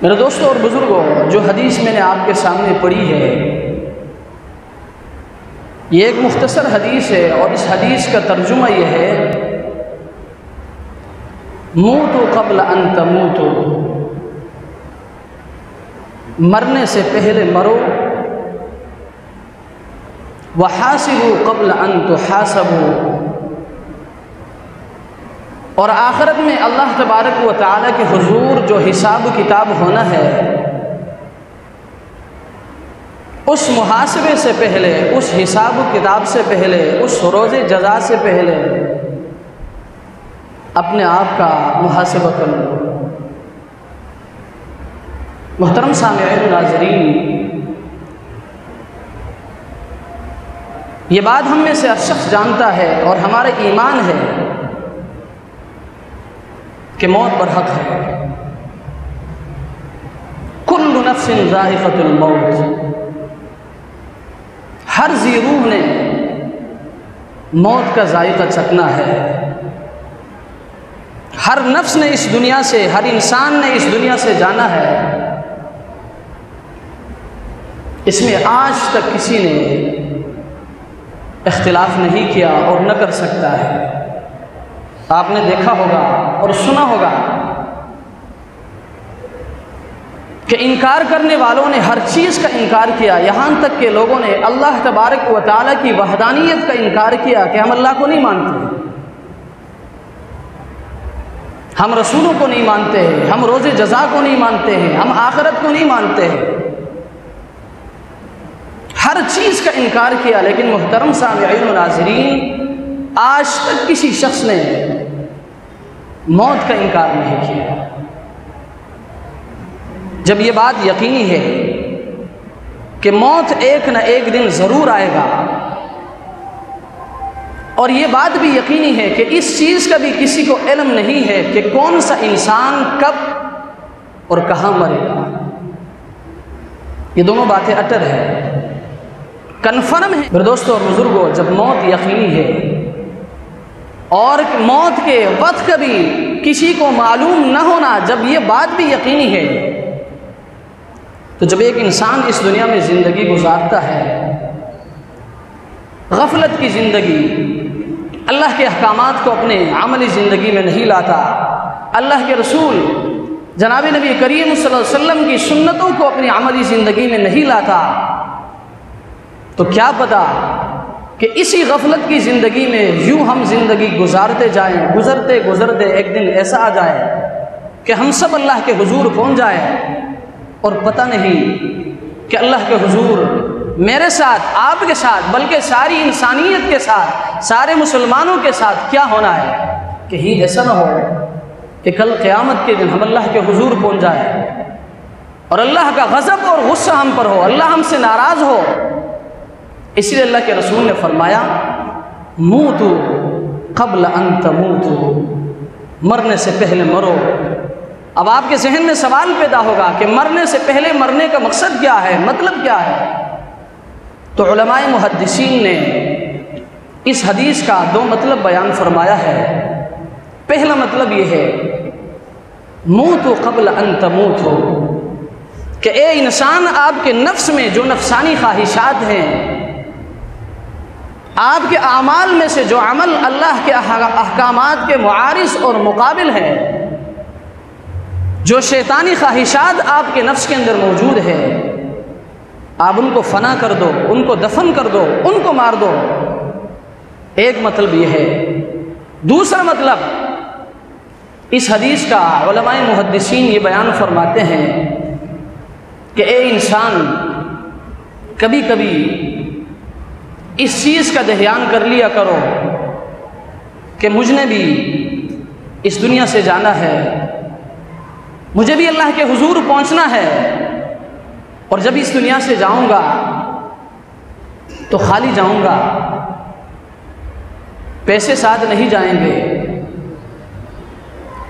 मेरे दोस्तों और बुज़ुर्गों, जो हदीस मैंने आपके सामने पढ़ी है ये एक मुख्तसर हदीस है और इस हदीस का तर्जुमा यह है, मूतु क़ब्ल अन तमूतु, मरने से पहले मरो, वहासिबु क़ब्ल अन तुहासबु, और आखिरत में अल्लाह तबारक व तआला के हुजूर जो हिसाब किताब होना है, उस मुहासबे से पहले, उस हिसाब किताब से पहले, उस रोज़े जज़ा से पहले अपने आप का मुहासबा कर लो। मुहतरम सामिईन नाज़रीन, ये बात हम में से हर शख्स जानता है और हमारा ईमान है कि मौत बरहक है। कुल्लु नफ्सिन ज़ाइक़तुल मौत, हर जी रूह ने मौत का जायका चखना है। हर नफ्स ने इस दुनिया से, हर इंसान ने इस दुनिया से जाना है। इसमें आज तक किसी ने इख्तिलाफ नहीं किया और न कर सकता है। आपने देखा होगा और सुना होगा कि इनकार करने वालों ने हर चीज़ का इनकार किया, यहाँ तक के लोगों ने अल्लाह तबारक व तआला की वहदानियत का इनकार किया कि हम अल्लाह को नहीं मानते, हम रसूलों को नहीं मानते हैं, हम रोज़े जज़ा को नहीं मानते हैं, हम आखिरत को नहीं मानते हैं। हर चीज़ का इनकार किया, लेकिन मुहतरम सामिईन व नाज़रीन, आज तक किसी शख्स ने मौत का इनकार नहीं किया। जब ये बात यकीनी है कि मौत एक न एक दिन ज़रूर आएगा, और ये बात भी यकीनी है कि इस चीज़ का भी किसी को इल्म नहीं है कि कौन सा इंसान कब और कहाँ मरेगा। ये दोनों बातें अटर है, कन्फर्म है। मेरे दोस्तों और बुज़ुर्गों, जब मौत यकीनी है और मौत के वक्त कभी किसी को मालूम न होना, जब ये बात भी यकीनी है, तो जब एक इंसान इस दुनिया में ज़िंदगी गुजारता है, गफलत की ज़िंदगी, अल्लाह के अहकामात को अपने अमली ज़िंदगी में नहीं लाता, अल्लाह के रसूल जनाब नबी करीम सल्लल्लाहु अलैहि वसल्लम की सुन्नतों को अपनी अमली ज़िंदगी में नहीं लाता, तो क्या पता कि इसी गफलत की ज़िंदगी में यूँ हम ज़िंदगी गुजारते जाएं, गुज़रते गुज़रते एक दिन ऐसा आ जाए कि हम सब अल्लाह के हुजूर पहुँच जाए और पता नहीं कि अल्लाह के हुजूर मेरे साथ, आपके साथ, बल्कि सारी इंसानियत के साथ, सारे मुसलमानों के साथ क्या होना है। कहीं ऐसा ना हो कि कल क़यामत के दिन हम अल्लाह के हुजूर पहुँच जाए और अल्लाह का गज़ब और गुस्सा हम पर हो, अल्लाह हमसे नाराज़ हो। इसलिए अल्लाह के रसूल ने फरमाया, मूतु क़ब्ल अन तमूतु, मरने से पहले मरो। अब आपके जहन में सवाल पैदा होगा कि मरने से पहले मरने का मकसद क्या है, मतलब क्या है। तो उलमाए मुहद्दिसीन ने इस हदीस का दो मतलब बयान फरमाया है। पहला मतलब ये है, मूतु क़ब्ल अन तमूतु, कि ए इंसान, आपके नफ्स में जो नफसानी ख्वाहिशात हैं, आपके आमाल में से जो अमल अल्लाह के अहकामात के मुआरिस और मुकाबिल हैं, जो शैतानी ख्वाहिशात आपके नफ्स के अंदर मौजूद है, आप उनको फना कर दो, उनको दफन कर दो, उनको मार दो। एक मतलब ये है। दूसरा मतलब इस हदीस का उलमाए मुहद्दिसीन ये बयान फरमाते हैं कि ए इंसान, कभी कभी इस चीज़ का ध्यान कर लिया करो कि मुझने भी इस दुनिया से जाना है, मुझे भी अल्लाह के हुजूर पहुंचना है, और जब इस दुनिया से जाऊंगा तो खाली जाऊंगा, पैसे साथ नहीं जाएंगे,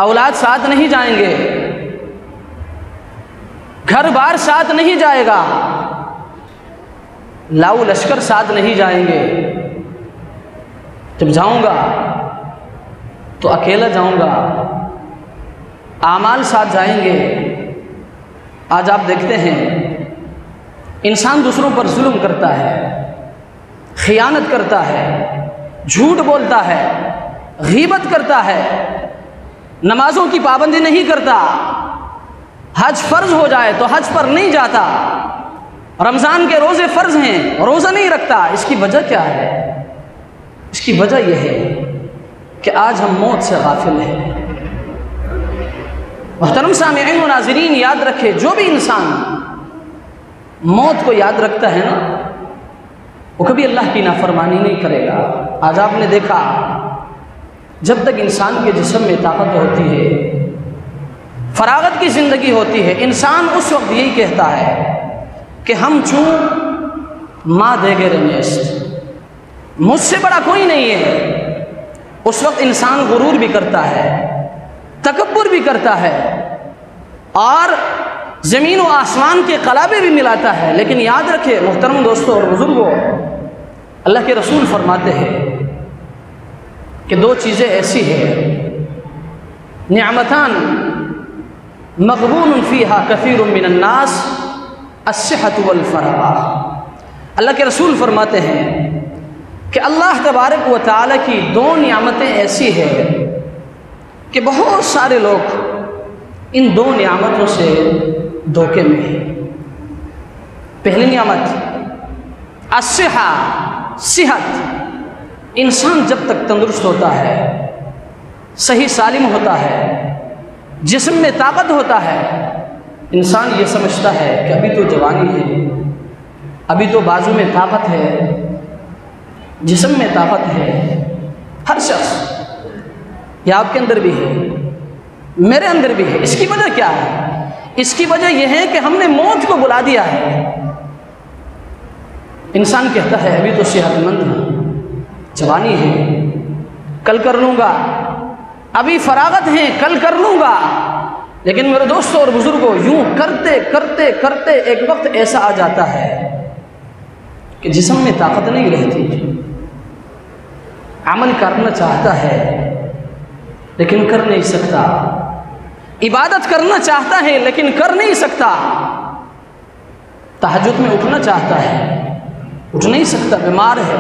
औलाद साथ नहीं जाएंगे, घर बार साथ नहीं जाएगा, लाऊ लश्कर साथ नहीं जाएंगे। जब जाऊंगा तो अकेला जाऊंगा, आमाल साथ जाएंगे, आज आप देखते हैं इंसान दूसरों पर जुल्म करता है, खियानत करता है, झूठ बोलता है, गीबत करता है, नमाजों की पाबंदी नहीं करता, हज फर्ज हो जाए तो हज पर नहीं जाता, रमज़ान के रोज़े फ़र्ज हैं रोज़ा नहीं रखता। इसकी वजह क्या है? इसकी वजह यह है कि आज हम मौत से गाफिल हैं। मुहतरम सामिईन व नाज़रीन, याद रखें, जो भी इंसान मौत को याद रखता है ना, वो कभी अल्लाह की नाफरमानी नहीं करेगा। आज आपने देखा, जब तक इंसान के जिस्म में ताकत होती है, फरागत की ज़िंदगी होती है, इंसान उस वक्त यही कहता है कि हम चूँ माँ देगे रमेस्ट, मुझसे बड़ा कोई नहीं है। उस वक्त इंसान गुरूर भी करता है, तकब्बुर भी करता है और ज़मीन व आसमान के कलाबे भी मिलाता है। लेकिन याद रखें मुहतरम दोस्तों और बुज़ुर्गों, अल्लाह के रसूल फरमाते हैं कि दो चीज़ें ऐसी हैं, निअमतान मग़बूनुन फ़ीहा कसीरुम मिनन नास अस्सिहतु वल फराग़। अल्लाह के रसूल फरमाते हैं कि अल्लाह तबारक व तआला की दो नियामतें ऐसी है कि बहुत सारे लोग इन दो नियामतों से धोखे में हैं। पहली नियामत अस्सिहा, सेहत। इंसान जब तक तंदुरुस्त होता है, सही सालिम होता है, जिस्म में ताकत होता है, इंसान ये समझता है कि अभी तो जवानी है, अभी तो बाजू में ताकत है, जिस्म में ताकत है। हर शख्स, या आपके अंदर भी है, मेरे अंदर भी है। इसकी वजह क्या है? इसकी वजह यह है कि हमने मौत को बुला दिया है। इंसान कहता है अभी तो सेहतमंद हूँ, जवानी है, कल कर लूँगा, अभी फरागत है, कल कर लूँगा। लेकिन मेरे दोस्तों और बुज़ुर्गों, यूँ करते करते करते एक वक्त ऐसा आ जाता है कि जिस्म में ताकत नहीं रहती, अमल करना चाहता है लेकिन कर नहीं सकता, इबादत करना चाहता है लेकिन कर नहीं सकता, तहज्जुद में उठना चाहता है, उठ नहीं सकता, बीमार है।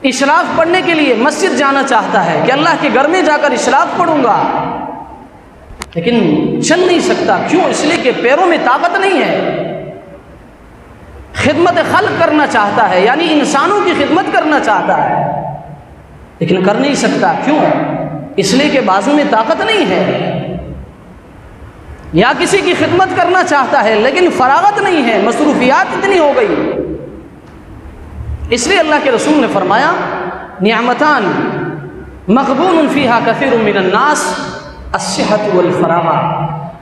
इशराक पढ़ने के लिए मस्जिद जाना चाहता है कि अल्लाह के घर में जाकर इशराक पढ़ूंगा, लेकिन चल नहीं सकता। क्यों? इसलिए कि पैरों में ताकत नहीं है। खिदमत खल्क करना चाहता है, यानी इंसानों की खिदमत करना चाहता है, लेकिन कर नहीं सकता। क्यों? इसलिए कि बाजू में ताकत नहीं है। या किसी की खिदमत करना चाहता है लेकिन फरागत नहीं है, मसरूफियात इतनी हो गई। इसलिए अल्लाह के रसूल ने फरमाया निअमतान मग़बूनुन फ़ीहा कसीरुम मिनन नास अस्सिहतु वल फराग़।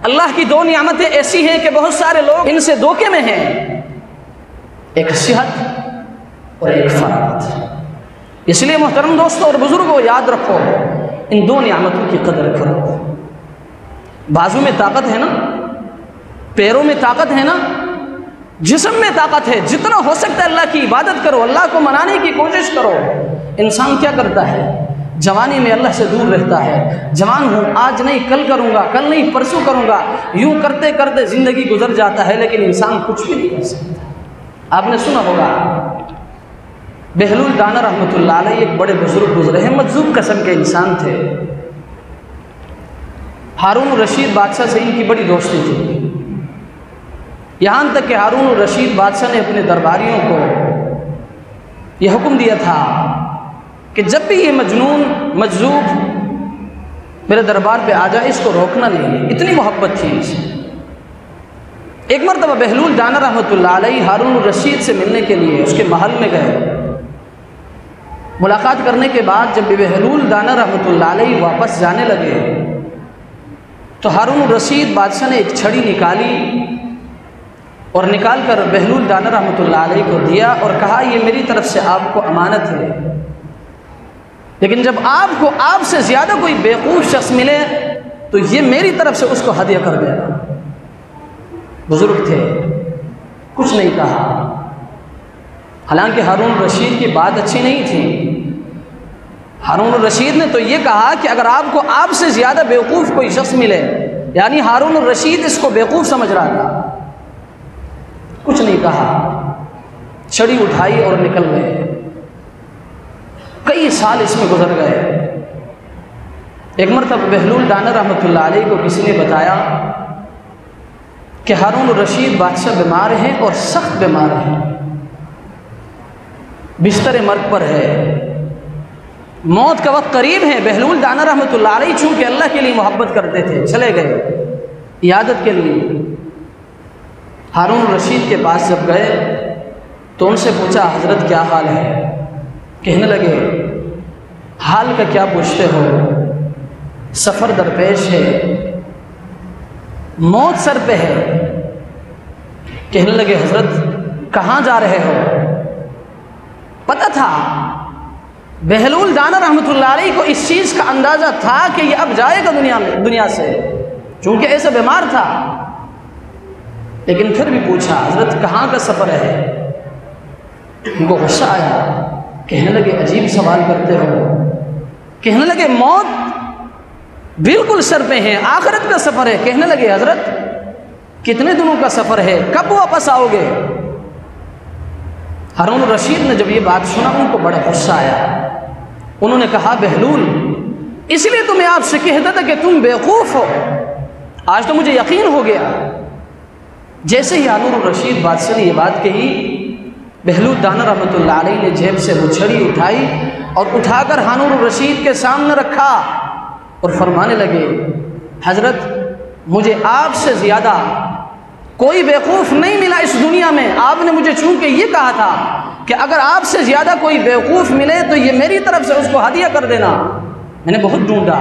अल्लाह की दो नियामतें ऐसी हैं कि बहुत सारे लोग इनसे धोखे में हैं, एक सेहत और एक फरागत। इसलिए मोहतरम दोस्तों और बुज़ुर्गों, याद रखो, इन दो नियामतों की कदर करो। बाजू में ताकत है ना, पैरों में ताकत है ना, जिस्म में ताकत है, जितना हो सकता है अल्लाह की इबादत करो, अल्लाह को मनाने की कोशिश करो। इंसान क्या करता है? जवानी में अल्लाह से दूर रहता है। जवान हूँ, आज नहीं कल करूँगा, कल नहीं परसों करूँगा, यूँ करते करते ज़िंदगी गुजर जाता है, लेकिन इंसान कुछ भी नहीं कर सकता। आपने सुना होगा बेहलूल दाना रहमतुल्लाह अलैह एक बड़े बुजुर्ग गुजरे हैं, मजजूब किस्म के इंसान थे। हारून रशीद बादशाह से इनकी बड़ी दोस्ती थी, यहाँ तक कि हारून रशीद बादशाह ने अपने दरबारियों को यह हुक्म दिया था कि जब भी ये मजनून मजजूब मेरे दरबार पे आ जाए, इसको रोकना नहीं है। इतनी मोहब्बत थी इनसे। एक मरतबा बेहलूल दाना रहमतुल्लाह अलैह हारून रशीद से मिलने के लिए उसके महल में गए। मुलाकात करने के बाद जब बेहलूल दाना रहमतुल्लाह अलैह वापस जाने लगे तो हारून रशीद बादशाह ने एक छड़ी निकाली और निकाल कर बेहलूल दाना रहमतुल्लाह अलैह को दिया और कहा, ये मेरी तरफ से आपको अमानत है, लेकिन जब आपको आपसे ज़्यादा कोई बेवकूफ़ शख्स मिले तो ये मेरी तरफ से उसको हदिया कर देना। बुज़ुर्ग थे, कुछ नहीं कहा। हालांकि हारून रशीद की बात अच्छी नहीं थी। हारून रशीद ने तो ये कहा कि अगर आपको आपसे ज़्यादा बेवकूफ़ कोई शख्स मिले यानी हारून रशीद इसको बेवकूफ़ समझ रहा था। कुछ नहीं कहा, छड़ी उठाई और निकल गए। कई साल इसमें गुजर गए। एक मरतबा बहलूल दाना रहमतुल्लाह अलैह को किसी ने बताया कि हारून रशीद बादशाह बीमार हैं और सख्त बीमार हैं, बिस्तर मर्ग पर है, मौत का वक्त करीब है। बहलूल दाना रहमतुल्लाह अलैह चूँकि अल्लाह के लिए मोहब्बत करते थे, चले गए इयादत के लिए। हारून रशीद के पास जब गए तो उनसे पूछा, हज़रत क्या हाल है? कहने लगे, हाल का क्या पूछते हो, सफ़र दरपेश है, मौत सर पे है। कहने लगे, हज़रत कहाँ जा रहे हो? पता था बहलूल दाना रहमतुल्लाह अलैह को इस चीज़ का अंदाज़ा था कि ये अब जाएगा दुनिया से, चूँकि ऐसा बीमार था। लेकिन फिर भी पूछा, हज़रत कहाँ का सफ़र है? उनको गुस्सा आया। कहने लगे, अजीब सवाल करते हो। कहने लगे, मौत बिल्कुल सर पे है, आखिरत का सफ़र है। कहने लगे, हज़रत कितने दिनों का सफ़र है, कब वापस आओगे? हारून रशीद ने जब ये बात सुना उनको बड़ा गुस्सा आया। उन्होंने कहा, बहलूल इसलिए तो मैं आपसे कहता था कि तुम बेवकूफ़ हो, आज तो मुझे यकीन हो गया। जैसे ही हारून रशीद बादशाह ने ये बात कही, बहलूल दाना रहमतुल्लाह अलैह ने जेब से वो छड़ी उठाई और उठाकर हारून रशीद के सामने रखा और फरमाने लगे, हज़रत मुझे आपसे ज़्यादा कोई बेवकूफ़ नहीं मिला इस दुनिया में। आपने मुझे चूँकि ये कहा था कि अगर आपसे ज़्यादा कोई बेवकूफ़ मिले तो ये मेरी तरफ से उसको हदिया कर देना। मैंने बहुत ढूंढा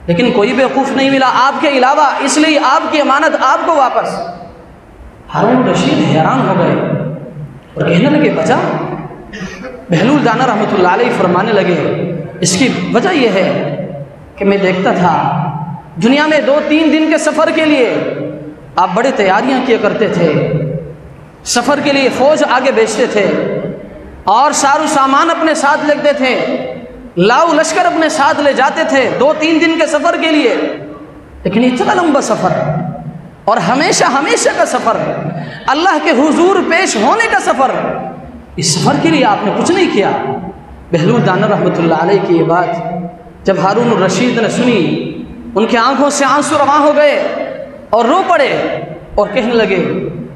लेकिन कोई बेवकूफ़ नहीं मिला आपके अलावा, इसलिए आपकी अमानत आपको वापस। हारून रशीद हैरान हो गए और कहने लगे, बचा? बहलूल दाना रहमतुल्लाह अलैह फरमाने लगे, इसकी वजह यह है कि मैं देखता था दुनिया में 2-3 दिन के सफ़र के लिए आप बड़ी तैयारियां किया करते थे, सफ़र के लिए फ़ौज आगे भेजते थे और सारू सामान अपने साथ लेते थे, लाऊ लश्कर अपने साथ ले जाते थे 2-3 दिन के सफ़र के लिए। लेकिन इतना लंबा सफ़र और हमेशा हमेशा का सफ़र, अल्लाह के हुजूर पेश होने का सफ़र, इस सफ़र के लिए आपने कुछ नहीं किया। बहलूल दाना रहमतुल्लाह अलैह की ये बात जब हारून रशीद ने सुनी, उनकी आंखों से आंसू रवां हो गए और रो पड़े और कहने लगे,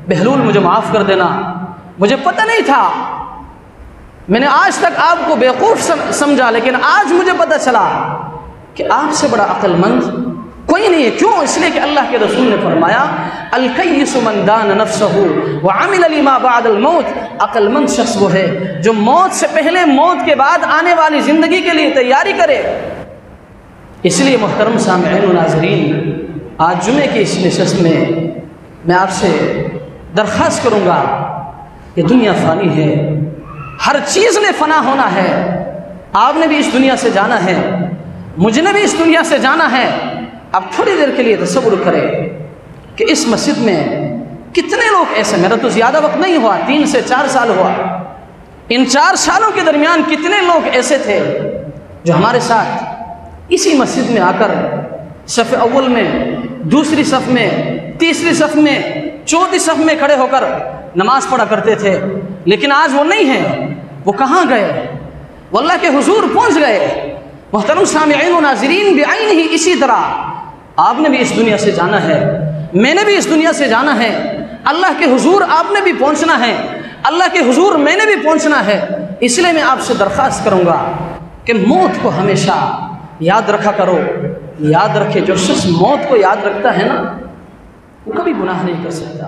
बहलूल मुझे माफ़ कर देना, मुझे पता नहीं था, मैंने आज तक आपको बेवकूफ़ समझा, लेकिन आज मुझे पता चला कि आपसे बड़ा अक्लमंद कोई नहीं है। क्यों? इसलिए कि अल्लाह के रसूल ने फरमाया, अल-कय्यिसु मन दान नफ्सहु व अमिल लिमा बअदल मौत। अक्लमंद शख्स वो है जो मौत से पहले, मौत के बाद आने वाली ज़िंदगी के लिए तैयारी करे। इसलिए मोहतरम सामिईन व नाज़रीन, आज जुमे की इस नशस्त में मैं आपसे दरख्वास्त करूँगा कि दुनिया फ़ानी है, हर चीज़ ने फ़ना होना है। आपने भी इस दुनिया से जाना है, मुझे भी इस दुनिया से जाना है। अब थोड़ी देर के लिए तसव्वुर करें कि इस मस्जिद में कितने लोग ऐसे, मेरा तो ज़्यादा वक्त नहीं हुआ, 3 से 4 साल हुआ, इन 4 सालों के दरमियान कितने लोग ऐसे थे जो हमारे साथ इसी मस्जिद में आकर सफ़ अव्वल में, दूसरी सफ़ में, तीसरी सफ़ में, चौथी सफ़ में खड़े होकर नमाज़ पढ़ा करते थे। लेकिन आज वो नहीं है, वो कहाँ गए? वो अल्लाह के हुजूर पहुँच गए। मोहतरम सामिईन व नाज़रीन, बेआइन ही इसी तरह आपने भी इस दुनिया से जाना है, मैंने भी इस दुनिया से जाना है। अल्लाह के हुजूर आपने भी पहुंचना है, अल्लाह के हुजूर मैंने भी पहुंचना है। इसलिए मैं आपसे दरख्वास्त करूंगा कि मौत को हमेशा याद रखा करो। याद रखे, जो शख्स मौत को याद रखता है ना, वो कभी गुनाह नहीं कर सकता।